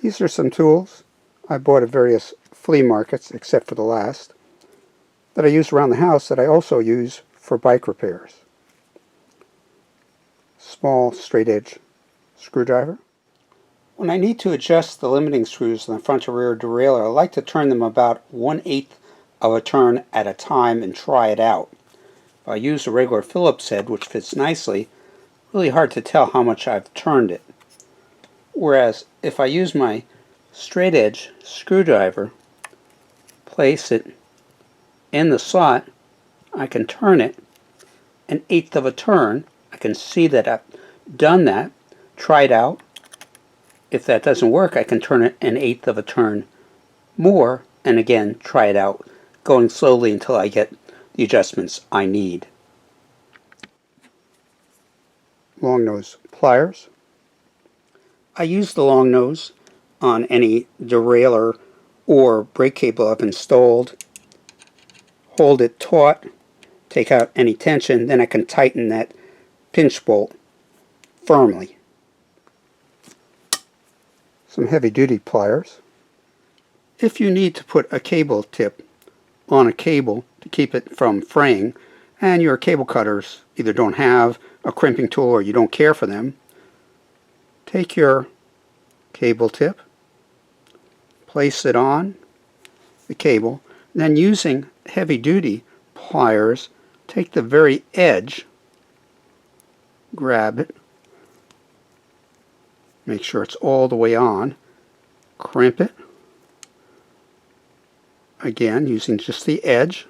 These are some tools I bought at various flea markets, except for the last, that I use around the house that I also use for bike repairs. Small straight edge screwdriver. When I need to adjust the limiting screws on the front or rear derailleur, I like to turn them about 1/8 of a turn at a time and try it out. If I use a regular Phillips head, which fits nicely, really hard to tell how much I've turned it. Whereas if I use my straight edge screwdriver, place it in the slot, I can turn it 1/8 of a turn. I can see that I've done that, try it out. If that doesn't work, I can turn it 1/8 of a turn more, and again try it out, going slowly until I get the adjustments I need. Long nose pliers. I use the long nose on any derailleur or brake cable I've installed. Hold it taut, take out any tension, then I can tighten that pinch bolt firmly. Some heavy-duty pliers. If you need to put a cable tip on a cable to keep it from fraying, and your cable cutters either don't have a crimping tool or you don't care for them, take your cable tip, place it on the cable, and then using heavy-duty pliers, take the very edge, grab it, make sure it's all the way on, crimp it, again using just the edge,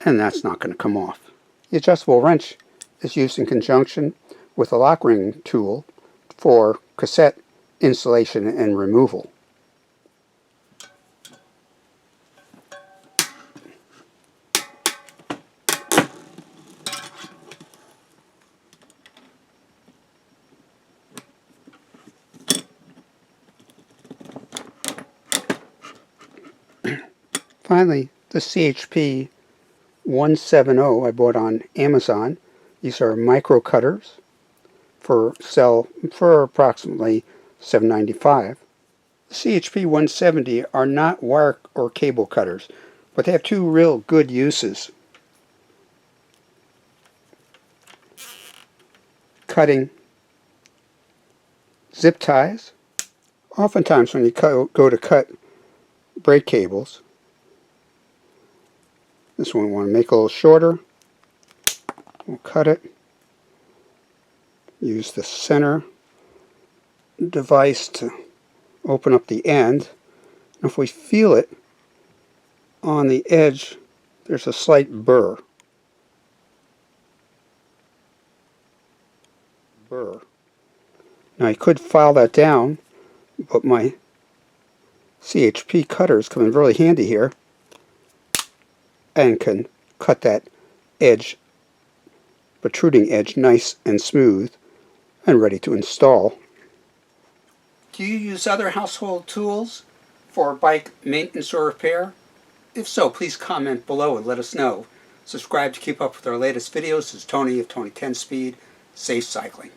and that's not going to come off. The adjustable wrench is used in conjunction with a lock ring tool for cassette installation and removal. Finally, the CHP 170 I bought on Amazon. These are micro cutters for sale for approximately $7.95. The CHP 170 are not wire or cable cutters, but they have two real good uses. Cutting zip ties. Oftentimes when you go to cut brake cables, this one we want to make a little shorter. We'll cut it. Use the center device to open up the end. And if we feel it on the edge, there's a slight burr. Now I could file that down, but my CHP cutters come in really handy here and can cut that edge, protruding edge, nice and smooth and ready to install. Do you use other household tools for bike maintenance or repair? If so, please comment below and let us know. Subscribe to keep up with our latest videos. This is Tony of Tony 10 Speed. Safe cycling.